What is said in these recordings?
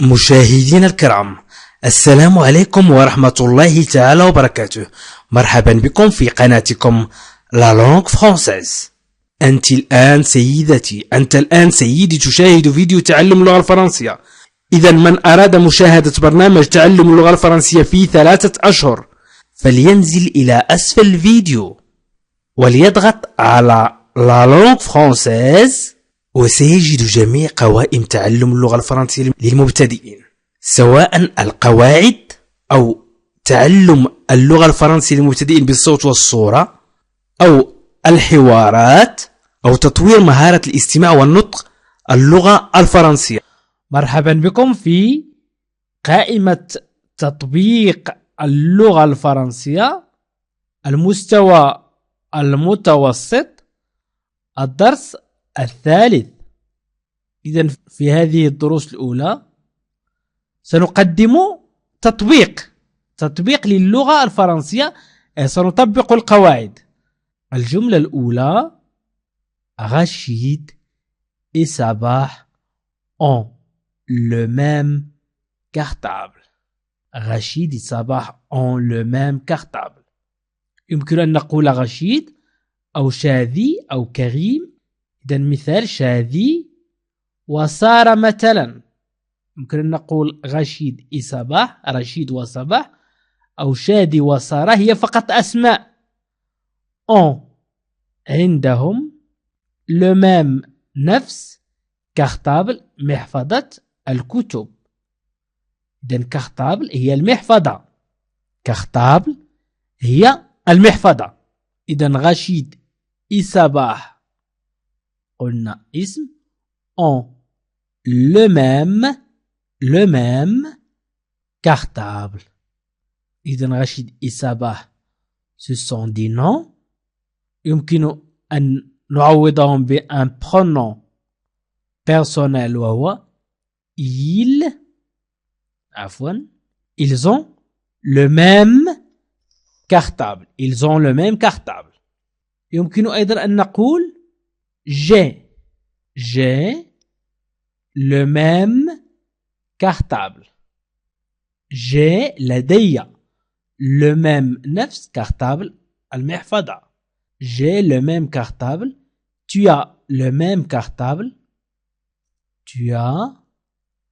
مشاهدينا الكرام، السلام عليكم ورحمة الله تعالى وبركاته. مرحبا بكم في قناتكم لا لونغ فرانسيز. أنت الآن سيدتي، أنت الآن سيدي تشاهد فيديو تعلم اللغة الفرنسية. إذا من أراد مشاهدة برنامج تعلم اللغة الفرنسية في 3 أشهر فلينزل إلى أسفل الفيديو وليضغط على لا لونغ فرانسيز، وسيجد جميع قوائم تعلم اللغة الفرنسية للمبتدئين، سواء القواعد أو تعلم اللغة الفرنسية للمبتدئين بالصوت والصورة، أو الحوارات، أو تطوير مهارة الاستماع والنطق اللغة الفرنسية. مرحبا بكم في قائمة تطبيق اللغة الفرنسية المستوى المتوسط، الدرس الثالث. إذن في هذه الدروس الأولى سنقدم تطبيق للغة الفرنسية. سنطبق القواعد. الجملة الأولى: Rachid et Sabah ont le même cartable. Rachid et Sabah ont le même cartable. يمكن أن نقول رشيد أو شاذي أو كريم. إذن مثال: شاذي وسارة. مثلا يمكن أن نقول رشيد وصباح، رشيد وصباح، أو شادي وسارة هي فقط أسماء. عندهم le même نفس كارتابل محفظة الكتب. إذن كارتابل هي المحفظة، كارتابل هي المحفظة. إذن رشيد وصباح قلنا اسم ont le même cartable. إذن رشيد وصباح ce sont des noms. يمكن أن نعوضهم بun pronom personnel وهو ils ont le même cartable. Ils ont le même cartable. يمكن أيضا أن نقول j'ai le même cartable. j'ai لدي le même نفس cartable المحفظة. j'ai le même cartable. tu as le même cartable. tu as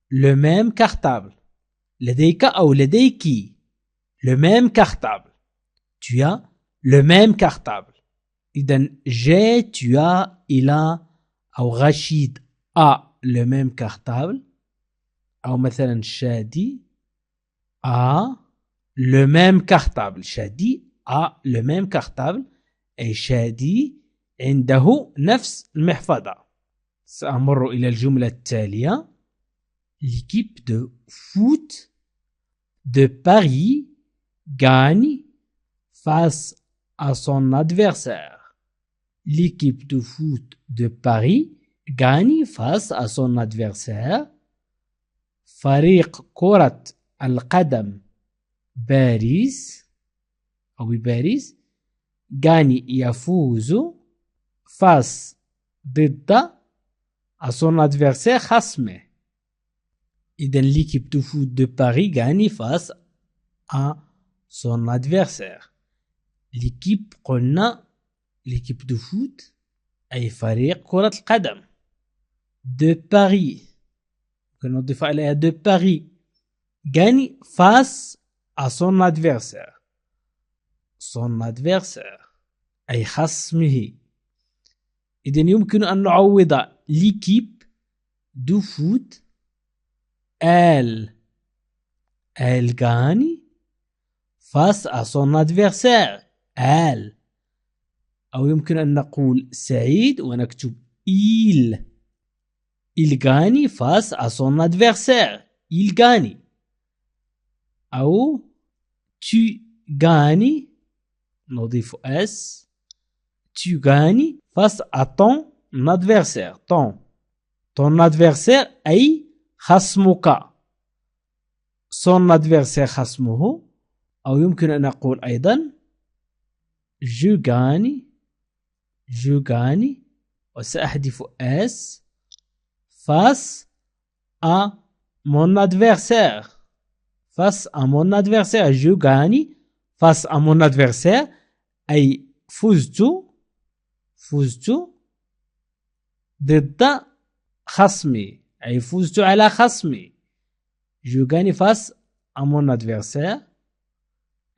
le même cartable. لديك أو لديك le même cartable. tu as le même cartable. إذن j'ai, tu as, il a، أو Rachid a le même cartable، أو مثلا شادي a le même cartable. شادي a le même cartable، أي شادي عنده نفس المحفظة. سأمر إلى الجملة التالية: L'équipe de foot de Paris gagne face à son adversaire. L'équipe de foot de Paris gagne face à son adversaire. فريق كرة القدم باريس gagne يفوز face ضد à son adversaire خصمه. إذن l'équipe de foot de Paris gagne face à son adversaire. l'équipe قلنا l'équipe de foot أي فريق كرة القدم de Paris، نضيف عليها de Paris، gagne face à son adversaire. son adversaire أي خصمه. إذن يمكن أن نعوض l'équipe de foot elle gagne face à son adversaire elle. أو يمكن أن نقول سعيد ونكتب il gagne face à son adversaire il gagne. أو tu gagnes نضيف s tu gagnes face à ton adversaire. ton adversaire أي خصمك. son adversaire خصمه. أو يمكن أن نقول أيضا je gagne وسأحذف s face à mon adversaire. Face à mon adversaire. Je gagne face à mon adversaire. أي فزت ضد خصمي. أي فزت على خصمي. Je gagne face à mon adversaire.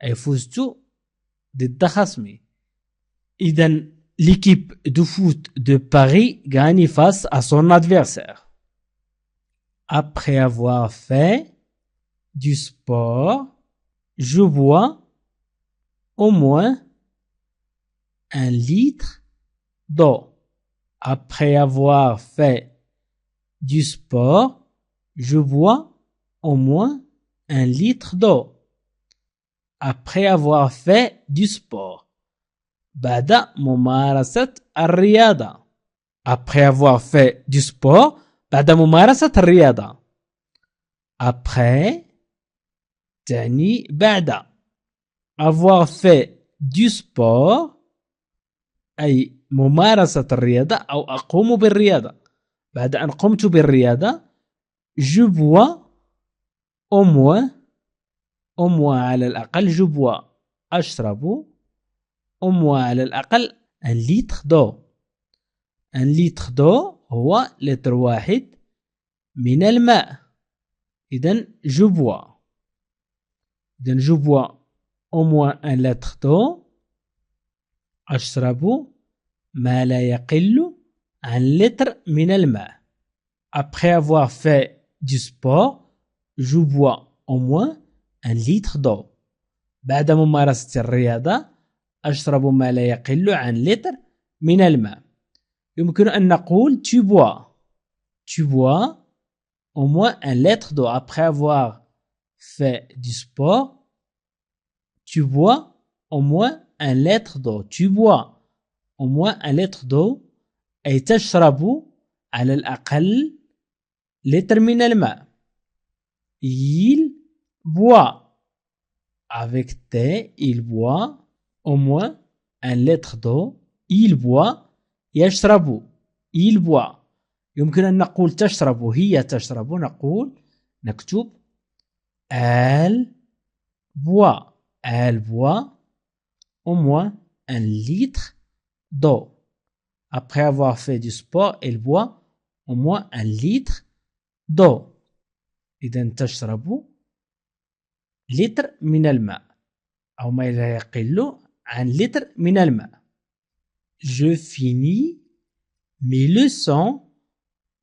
أي فزت ضد خصمي. إذن l'équipe de foot de Paris gagne face à son adversaire. Après avoir fait du sport, je bois au moins 1 litre d'eau. Après avoir fait du sport, je bois au moins 1 litre d'eau. Après avoir fait du sport. بعد ممارسة الرياضة. Après avoir fait du sport. بعد ممارسة الرياضة. Après تعني بعد. Avoir fait du sport أي ممارسة الرياضة أو أقوم بالرياضة. بعد أن قمت بالرياضة je bois au moins على الأقل je bois أشرب au moins على الأقل 1 litre d'eau. 1 litre d'eau هو لتر واحد من الماء. إذن je bois. إذن je bois au moins 1 litre d'eau. أشرب ما لا يقل عن لتر من الماء. Après avoir fait du sport, je bois au moins 1 litre d'eau. بعد ممارسة الرياضة أشرب ما لا يقل عن لتر من الماء. يمكن أن نقول tu bois au moins 1 litre d'eau. Après avoir fait du sport, tu bois au moins 1 litre d'eau. Tu bois au moins 1 litre d'eau. أي تشرب على الأقل لتر من الماء. Il boit. Avec T, il boit au moins 1 litre d'eau. Il boit. يشرب. Il boit. يمكن أن نقول تشرب. هي تشرب. نكتب elle boit. Elle boit au moins 1 litre d'eau. Après avoir fait du sport, elle boit au moins 1 litre d'eau. إذن تشرب لتر من الماء أو ما لا يقل عن لتر من الماء. Je finis mes leçons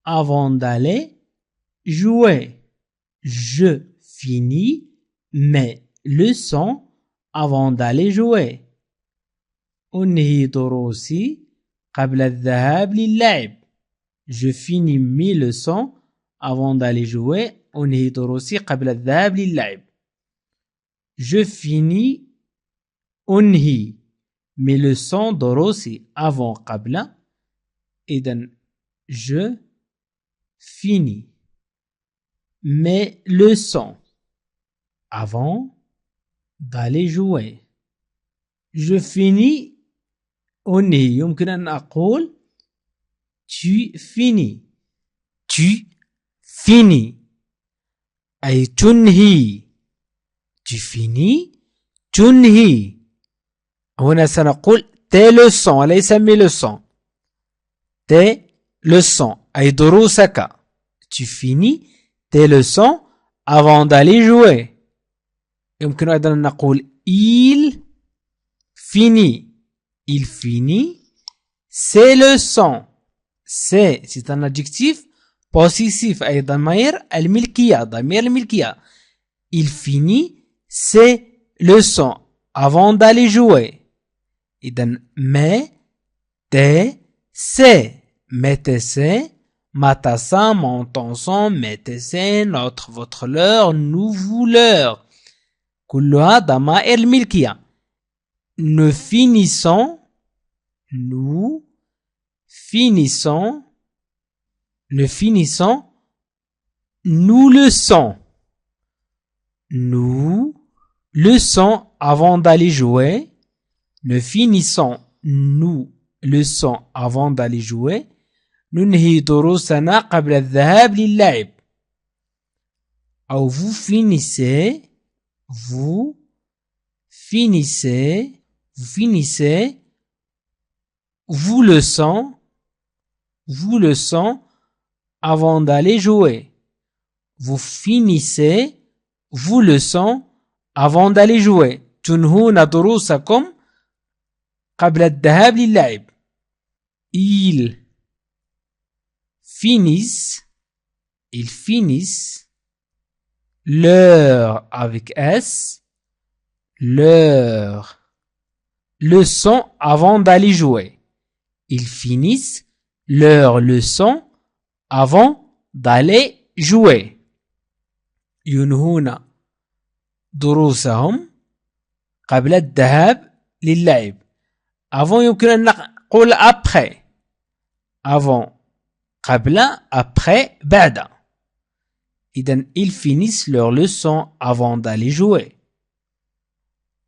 avant d'aller jouer. Je finis mes leçons avant d'aller jouer. أنهي دروسي قبل الذهاب للعب. Je finis mes leçons avant d'aller jouer. أنهي دروسي قبل الذهاب للعب. Je finis أنهي mes leçons دروسي avant قبل. إذن je finis mes leçons avant d'aller jouer. Je finis أنهي. يمكن أن أقول tu finis. Tu finis أي تنهي. Tu finis تنهي. هنا سنقول tes leçons وليس mes leçons. tes leçons أي دروسك. Tu finis tes leçons avant d'aller jouer. يمكن أيضا أن نقول il finit. Il finit ses leçons. C'est un adjectif possessif أي ضمير الملكية. Il finit ses leçons avant d'aller jouer. إذن mais tes c'est mettez c'est ma tassa mon ton son mettez c'est notre votre leur nous vous leur. كلها ضمائر الملكية. Nous finissons nous leçons avant d'aller jouer. Nous finissons nous leçons avant d'aller jouer. ننهي دروسنا قبل الذهاب للعب. أو vous finissez, vous finissez, vous finissez, vous le sang avant d'aller jouer. Vous finissez, vous le sang avant d'aller jouer. تنهون دروسكم قبل الذهاب للعب. Ils finissent leur avec S, leur leçon avant d'aller jouer. Ils finissent leur leçon avant d'aller jouer. ينهون دروسهم قبل الذهاب للعب. Avant يمكن أن نقول après. Avant قبل après بعد. إذن ils finissent leur leçon avant d'aller jouer.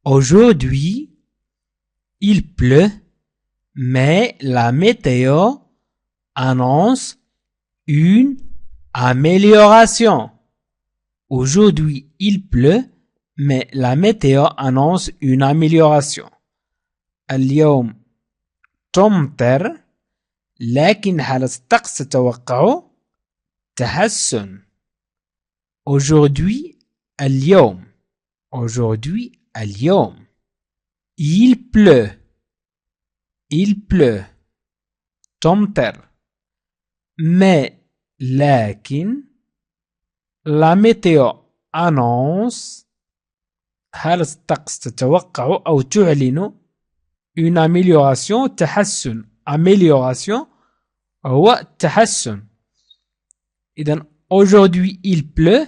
Aujourd'hui, il pleut, mais la météo annonce une amélioration. Aujourd'hui, il pleut, mais la météo annonce une amélioration. اليوم تمطر، لكن حالة الطقس تتوقع تحسن. Aujourd'hui, اليوم. Aujourd'hui, اليوم. Il pleut. تمطر. Mais, لكن la météo annonce حالة الطقس تتوقع أو تعلن une amélioration تحسن. Amélioration هو تحسن. إذن aujourd'hui il pleut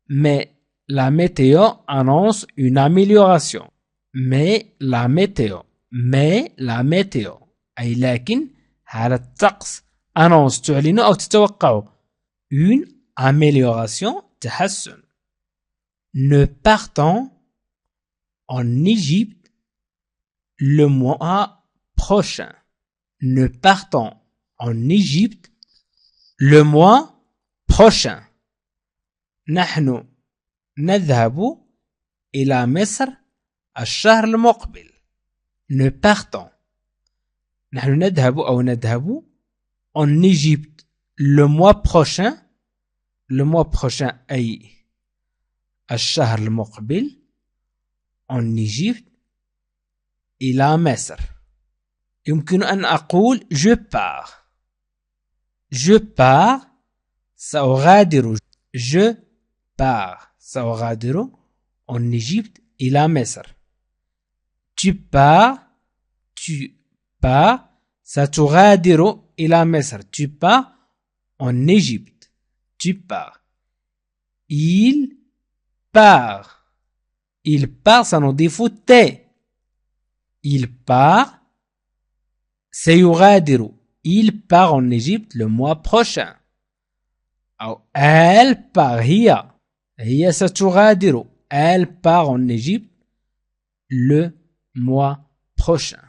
mais la météo annonce une amélioration. mais la météo أي لكن حالة الطقس annonce تعلن أو تتوقع une amélioration تحسن. Ne partons en Égypte le mois prochain. Ne partons en Égypte le mois prochain. نحن نذهب إلى مصر الشهر المقبل. Ne partons. نحن نذهب en Égypte le mois prochain. Le mois prochain أي الشهر المقبل en Égypte إلى مصر. يمكن أن أقول je pars سأغادر. je pars سأغادر en Égypte إلى مصر. tu pars ستغادر إلى مصر. tu pars en Égypte. tu pars. il part سنضيف T. il part سيغادر. il part en Égypte le mois prochain. أو elle part هي ستغادر. elle part en Égypte le mois prochain.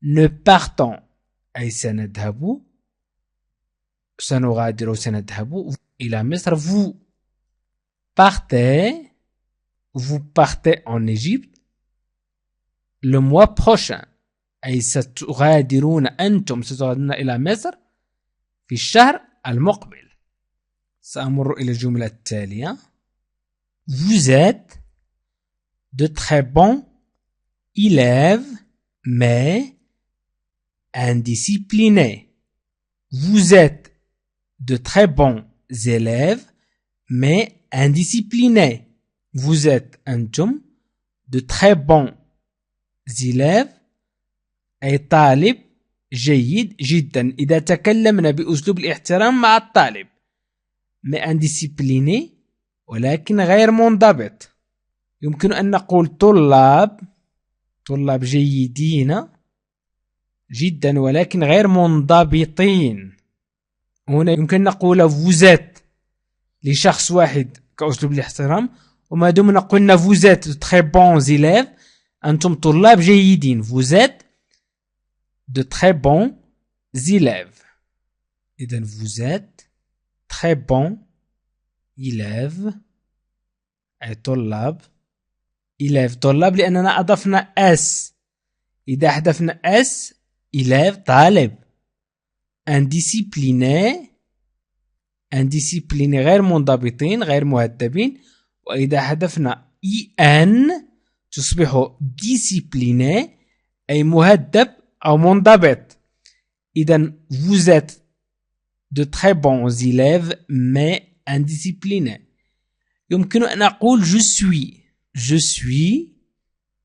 ne partons أي سنذهب سنذهب إلى مصر. vous partez en Égypte le mois prochain أي ستغادرون إلى مصر في الشهر المقبل. سأمر إلى الجملة التالية. Vous êtes de très bons élèves mais indisciplinés. Vous êtes de très bons élèves mais indisciplinés. Vous êtes أنتم de très bons élèves أي طالب جيد جدا إذا تكلمنا بأسلوب الاحترام مع الطالب. mais indiscipliné ولكن غير منضبط. يمكن أن نقول طلاب جيدين جدا ولكن غير منضبطين. هنا يمكن نقول vous êtes لشخص واحد كأسلوب الاحترام، وما دمنا قلنا vous êtes de très bons élèves أنتم طلاب جيدين. vous êtes de très bons élèves. إذن vous êtes très bons élèves أي طلاب. élève طلاب لأننا أضفنا s. إذا حذفنا s élève طالب. indiscipliné غير منضبطين غير مهذبين. وإذا حذفنا en تصبح discipliné أي مهذب أو منضبط. إذا vous êtes de très bons élèves mais indisciplinés. يمكن أن أقول je suis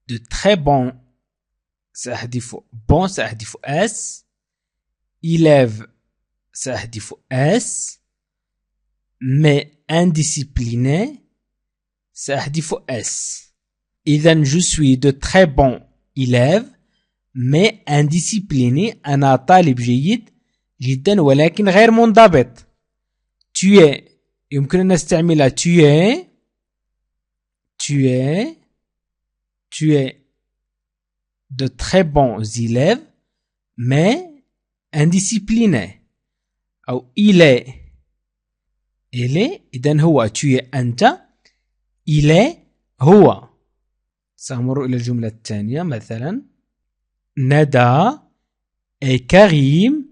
de très bons سأحذف bon سأحذف s. élève سأحذف s. mais indiscipliné سأحذف s. إذن je suis de très bons élèves mais indiscipliné أنا طالب جيد جدا ولكن غير منضبط. tu es يمكن أن نستعملها tu es de très bons élèves mais indiscipliné. أو il est إذن هو tu es أنت il est هو. سأمر إلى الجملة الثانية. مثلا Nada et Karim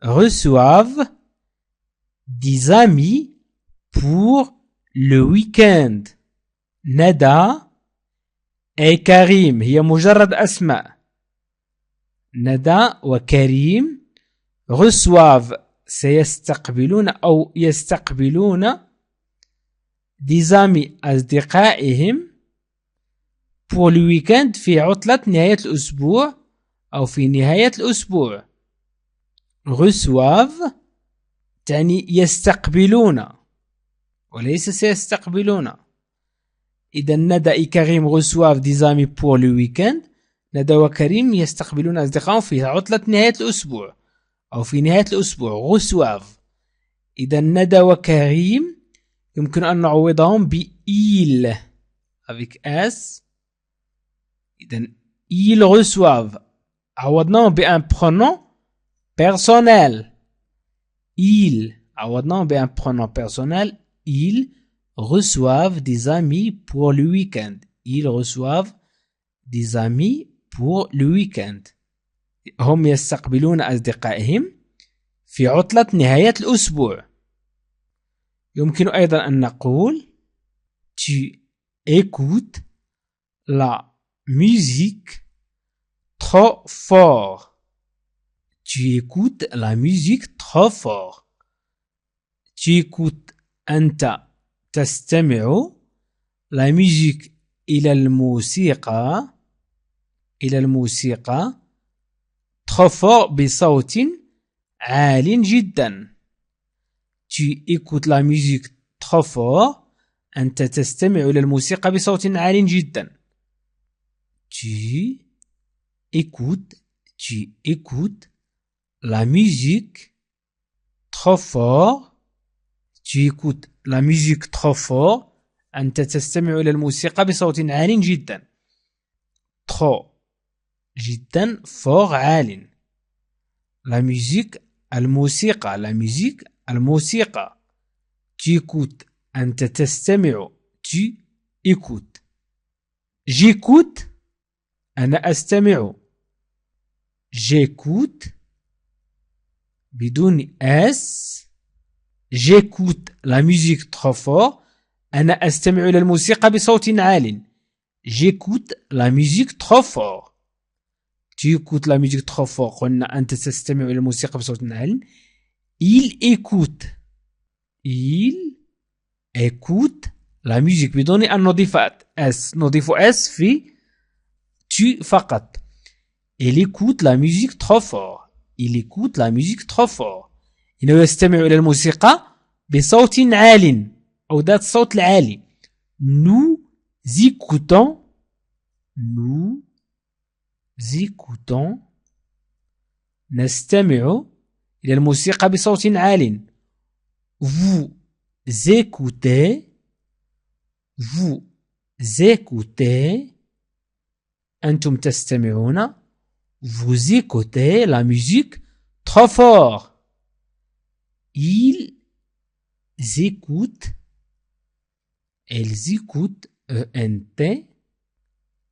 reçoivent des amis pour le week-end. Nada et Karim هي مجرد أسماء. Nada وكريم reçoivent سيستقبلون أو يستقبلون des amis أصدقائهم pour le week-end في عطلة نهاية الأسبوع أو في نهاية الأسبوع. reçoivent تعني يستقبلون وليس سيستقبلون. إذا ندى et كريم reçoivent des amis pour le week-end. ندى وكريم يستقبلون أصدقائهم في عطلة نهاية الأسبوع أو في نهاية الأسبوع. reçoivent. إذا ندى وكريم يمكن أن نعوضهم ب il avec s. إذا ils reçoivent عوضناهم بأن pronom personnel. ils عوضناهم بأن pronom personnel. ils reçoivent des amis pour le week-end. ils reçoivent des amis pour le week-end. هم يستقبلون أصدقائهم في عطلة نهاية الأسبوع. يمكن أيضا أن نقول tu écoutes la musique trop fort. Tu écoutes la musique trop fort. Tu écoutes أنت تستمع la musique إلى الموسيقى trop fort بصوت عال جدا. Tu écoutes la musique trop fort أنت تستمع إلى الموسيقى بصوت عال جدا. Tu écoutes la musique trop fort. Tu écoutes la musique trop fort أنت تستمع إلى الموسيقى بصوت عال جدا. trop جدا fort عال. la musique الموسيقى. la musique الموسيقى. tu écoutes أنت تستمع. tu écoutes. j'écoute أنا أستمع. j'écoute بدون S. j'écoute la musique trop fort أنا أستمع إلى الموسيقى بصوت عال. j'écoute la musique trop fort. tu écoutes la musique trop fort قلنا أنت تستمع إلى الموسيقى بصوت عال. il écoute la musique بدون أن نضيف S. نضيف S في tu فقط. il écoute la musique trop fort. il écoute la musique trop fort. إنه يستمع إلى الموسيقى بصوت عال أو ذات الصوت العالي. nous écoutons نستمع إلى الموسيقى بصوت عال. vous écoutez أنتم تستمعون. vous écoutez la musique trop fort. ils écoutent Elles écoutent ENT.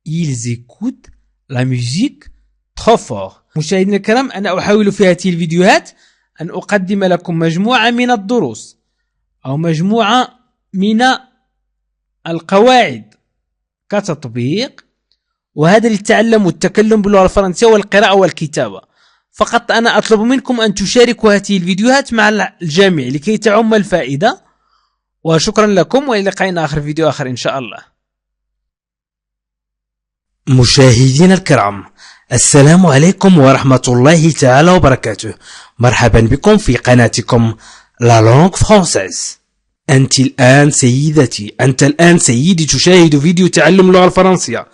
Ils écoutent la musique trop fort. مشاهدينا الكرام، أنا أحاول في هذه الفيديوهات أن أقدم لكم مجموعة من الدروس أو مجموعة من القواعد كتطبيق، وهذا لتعلموا التكلم باللغة الفرنسية والقراءة والكتابة. فقط أنا أطلب منكم أن تشاركوا هذه الفيديوهات مع الجميع لكي تعم الفائدة. وشكرا لكم، وإلى لقاء آخر فيديو آخر إن شاء الله. مشاهدينا الكرام، السلام عليكم ورحمة الله تعالى وبركاته. مرحبا بكم في قناتكم لا لونغ فرانسيز. أنت الآن سيدتي، أنت الآن سيدي تشاهد فيديو تعلم اللغة الفرنسية.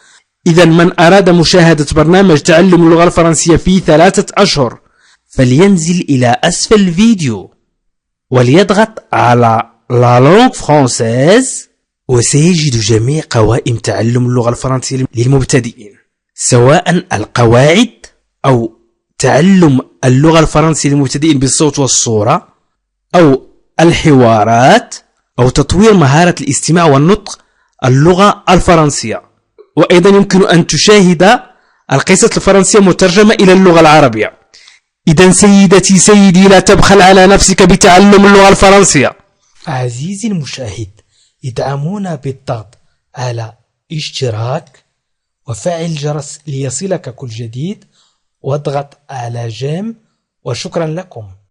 إذا من أراد مشاهدة برنامج تعلم اللغة الفرنسية في 3 أشهر فلينزل إلى أسفل الفيديو وليضغط على لا لونغ فرانسيز، وسيجد جميع قوائم تعلم اللغة الفرنسية للمبتدئين، سواء القواعد أو تعلم اللغة الفرنسية للمبتدئين بالصوت والصورة، أو الحوارات، أو تطوير مهارة الاستماع والنطق اللغة الفرنسية. وأيضا يمكن أن تشاهد القصص الفرنسية مترجمة إلى اللغة العربية. إذا سيدتي سيدي، لا تبخل على نفسك بتعلم اللغة الفرنسية. عزيزي المشاهد، ادعمونا بالضغط على اشتراك وفعل الجرس ليصلك كل جديد، واضغط على جيم، وشكرا لكم.